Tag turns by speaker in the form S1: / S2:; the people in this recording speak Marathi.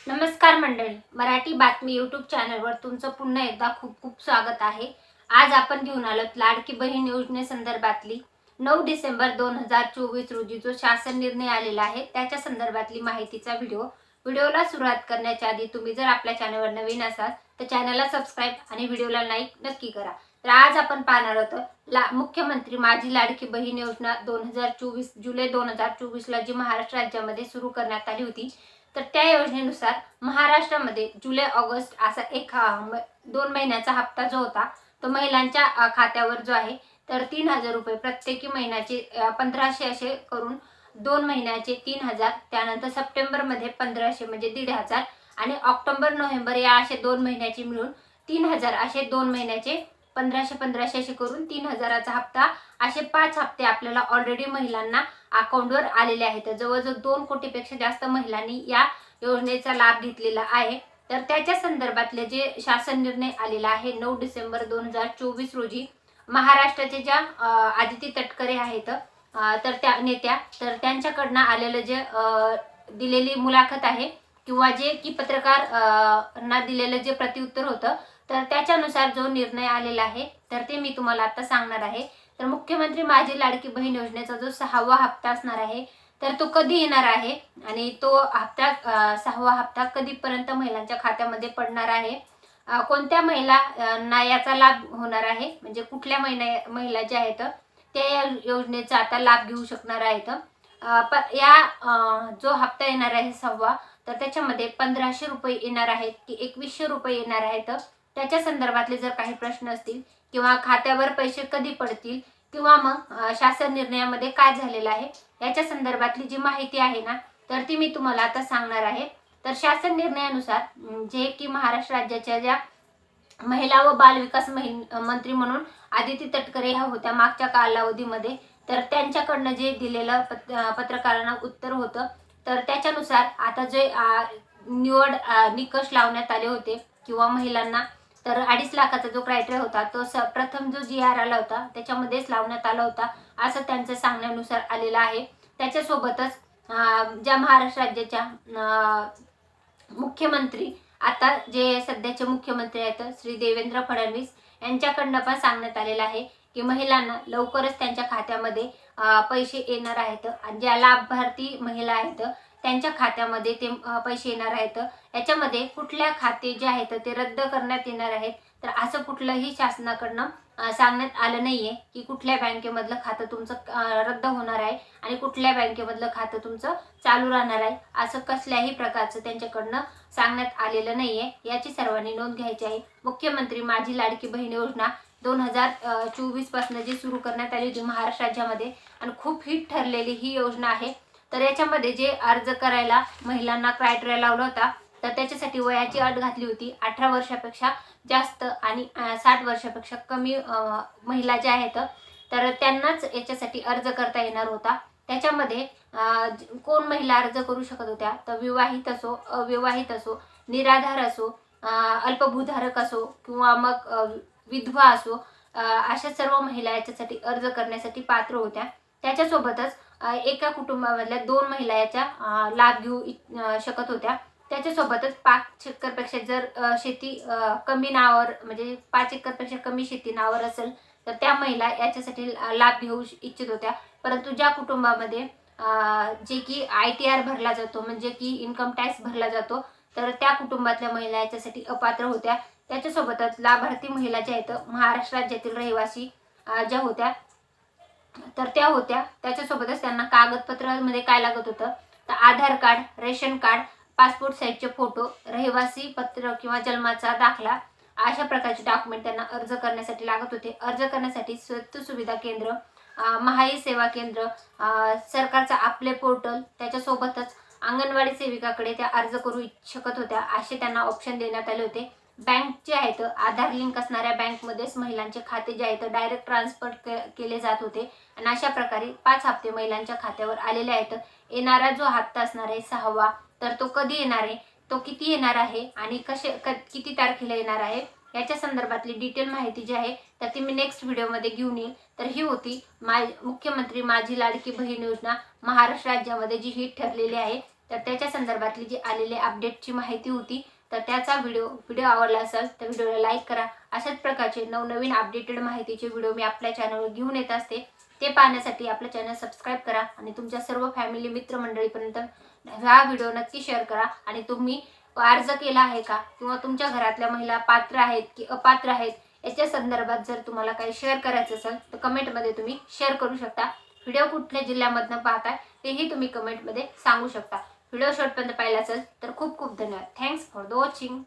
S1: नमस्कार मंडळी, मराठी बातमी यूट्यूब चॅनलवर तुमचं पुन्हा एकदा खूप खूप स्वागत आहे। आज आपण घेऊन आलोत लाडकी बहीण योजनेसंदर्भातली 9 डिसेंबर 2024 रोजी जो शासन निर्णय आलेला आहे त्याच्या संदर्भातली माहितीचा व्हिडिओला सुरुवात करण्याच्या आधी तुम्ही जर आपल्या चॅनलवर नवीन असाल तर चॅनलला सबस्क्राइब आणि व्हिडिओला लाईक नक्की करा। तर आज आपण पाहणार आहोत मुख्यमंत्री माझी लाडकी बहीण योजना 2024 जुलै 2024 ला जी महाराष्ट्र राज्यामध्ये सुरू करण्यात आली होती। तर त्या योजनेनुसार महाराष्ट्रामध्ये जुलै ऑगस्ट असा एक 2 महिन्याचा हप्ता जो होता तो महिलांच्या खात्यावर जो आहे तर 3000 रुपये प्रत्येकी महिन्याचे 1500 असे करून 2 महिन्याचे 3000, त्यानंतर सप्टेंबर मध्ये 1500 म्हणजे 1500 आणि ऑक्टोबर नोव्हेंबर या असे 2 महिन्याचे मिळून 3000 असे 2 महिन्याचे 1500 असे करून 3000चा हप्ता असे 5 हप्ते आपल्याला ऑलरेडी महिलांना अकाउंटवर आलेले आहेत। जवळजवळ 2 कोटीपेक्षा जास्त महिलांनी या योजनेचा लाभ घेतलेला आहे। तर त्याच्या संदर्भातले जे शासन निर्णय आलेला आहे 9 डिसेंबर 2024 रोजी महाराष्ट्राचे ज्या आदिती तटकरे आहेत तर त्या नेत्या तर त्यांच्याकडनं आलेलं जे दिलेली मुलाखत आहे किंवा जे की पत्रकार ना दिलेलं जे प्रत्युत्तर होतं तर त्याच्यानुसार जो निर्णय आलेला आहे तर ते मी तुम्हाला आता सांगणार आहे। तर मुख्यमंत्री माझी लाडकी बहीण योजनेचा जो 6वा हप्ता असणार आहे तर तो कधी येणार आहे आणि तो हप्ता 6वा हप्ता कधीपर्यंत महिलांच्या खात्यामध्ये पडणार आहे, कोणत्या महिलांना याचा लाभ होणार आहे, म्हणजे कुठल्या महिला ज्या आहेत त्या योजनेचा आता लाभ घेऊ शकणार आहेत। या जो हप्ता येणार आहे 6वा तर त्याच्यामध्ये 1500 रुपये येणार आहेत की 2100 रुपये येणार आहेत, त्याच्या संदर्भातले जर काही प्रश्न असतील किंवा खात्यावर पैसे कधी पडतील किंवा मग शासन निर्णयामध्ये काय झालेलं आहे याच्या संदर्भातली जी माहिती आहे ना तर ती मी तुम्हाला आता सांगणार आहे। तर शासन निर्णयानुसार जे की महाराष्ट्र राज्याच्या ज्या महिला व बाल विकास मंत्री म्हणून आदिती तटकरे ह्या होत्या मागच्या कालावधीमध्ये, तर त्यांच्याकडनं जे दिलेलं पत्रकारांना उत्तर होतं तर त्याच्यानुसार आता जे निकष लावण्यात आले होते किंवा महिलांना तर 2.5 लाखाचा जो क्रायटेरिया होता तो प्रथम जो GR आला होता त्याच्यामध्येच लावण्यात आला होता असं त्यांचं सांगण्यानुसार आलेलं आहे। त्याच्यासोबतच ज्या महाराष्ट्र राज्याच्या मुख्यमंत्री आता जे सध्याचे मुख्यमंत्री आहेत श्री देवेंद्र फडणवीस यांच्याकडनं पण सांगण्यात आलेलं आहे की महिलांना लवकरच त्यांच्या खात्यामध्ये पैसे येणार आहेत आणि ज्या लाभार्थी महिला आहेत त्यांच्या खात्यामध्ये ते पैसे येणार आहेत। याच्यामध्ये कुठल्या खाते जे आहेत ते रद्द करण्यात येणार आहेत तर असं कुठलंही शासनाकडनं सांगण्यात आलं नाहीये की कुठल्या बँकेमधलं खातं तुमचं रद्द होणार आहे आणि कुठल्या बँकेमधलं खातं तुमचं चालू राहणार आहे, असं कसल्याही प्रकारचं त्यांच्याकडनं सांगण्यात आलेलं नाहीये। याची सर्वांनी नोंद घ्यायची आहे। मुख्यमंत्री माझी लाडकी बहीण योजना 2024 पासून जी सुरू करण्यात आली होती महाराष्ट्र राज्यामध्ये आणि खूप हिट ठरलेली ही योजना आहे। तर याच्यामध्ये जे अर्ज करायला महिलांना क्रायटेरिया लावला होता तर त्याच्यासाठी वयाची अट घातली होती 18 वर्षापेक्षा जास्त आणि 60 वर्षापेक्षा कमी महिला ज्या आहेत तर त्यांनाच याच्यासाठी अर्ज करता येणार होता। त्याच्यामध्ये कोण महिला अर्ज करू शकत होत्या तर विवाहित असो, अविवाहित असो, निराधार असो, अल्पभूधारक असो किंवा मग विधवा असो, अशा सर्व महिला याच्यासाठी अर्ज करण्यासाठी पात्र होत्या। त्याच्यासोबतच एका कुटुंबामधल्या 2 महिला याचा लाभ घेऊ शकत होत्या। त्याच्यासोबतच 5 एकरपेक्षा जर शेती कमी नावावर म्हणजे 5 एकरपेक्षा कमी शेती नावावर असेल तर त्या महिला याच्यासाठी लाभ घेऊ इच्छित होत्या। परंतु ज्या कुटुंबामध्ये जे की ITR भरला जातो म्हणजे की इन्कम टॅक्स भरला जातो तर त्या कुटुंबातल्या महिला याच्यासाठी अपात्र होत्या। त्याच्यासोबतच लाभार्थी महिला ज्या आहेत महाराष्ट्र राज्यातील रहिवासी ज्या होत्या तर त्या होत्या। त्याच्यासोबतच त्यांना कागदपत्रांमध्ये काय लागत होतं तर आधार कार्ड, रेशन कार्ड, पासपोर्ट साईजचे फोटो, रहिवासी पत्र किंवा जन्माचा दाखला अशा प्रकारचे डॉक्युमेंट त्यांना अर्ज करण्यासाठी लागत होते। अर्ज करण्यासाठी स्वस्त सुविधा केंद्र, महाई सेवा केंद्र, सरकारचा आपले पोर्टल, त्याच्यासोबतच अंगणवाडी सेविकाकडे त्या अर्ज करू शकत होत्या असे त्यांना ऑप्शन देण्यात आले होते। बँक जे आहेत आधार लिंक असणाऱ्या बँकमध्येच महिलांचे खाते जे आहेत डायरेक्ट ट्रान्सफर केले जात होते आणि अशा प्रकारे 5 हप्ते महिलांच्या खात्यावर आलेले आहेत। येणारा जो हप्ता असणार आहे 6वा तर तो कधी येणार आहे, तो किती येणार आहे आणि किती तारखेला येणार आहे याच्या संदर्भातली डिटेल माहिती जी आहे तर ती मी नेक्स्ट व्हिडिओमध्ये घेऊन येईल। तर ही होती मुख्यमंत्री माझी लाडकी बहीण योजना महाराष्ट्र राज्यामध्ये जी हिट ठरलेली आहे तर त्याच्या संदर्भातली जी आलेली अपडेटची माहिती होती, तर त्याचा व्हिडिओ आवडला असेल तर व्हिडिओला लाईक करा. अशाच प्रकारचे नवनवीन अपडेटेड माहितीचे व्हिडिओ मी आपल्या चॅनलवर घेऊन येत असते. ते पाहण्यासाठी आपलं चॅनल सबस्क्राईब करा आणि तुमच्या सर्व फॅमिली मित्रमंडळीपर्यंत हा व्हिडिओ नक्की शेअर करा. आणि तुम्ही अर्ज केला आहे का किंवा तुमच्या घरातल्या महिला पात्र आहेत की अपात्र आहेत याच्या संदर्भात जर तुम्हाला काही शेअर करायचं असेल तर कमेंटमध्ये तुम्ही शेअर करू शकता. व्हिडिओ कुठल्या जिल्ह्यामधनं पाहताय तेही तुम्ही कमेंटमध्ये सांगू शकता. व्हिडिओ शेवटपर्यंत पाहिला असेल तर खूप खूप धन्यवाद. Thanks for the watching.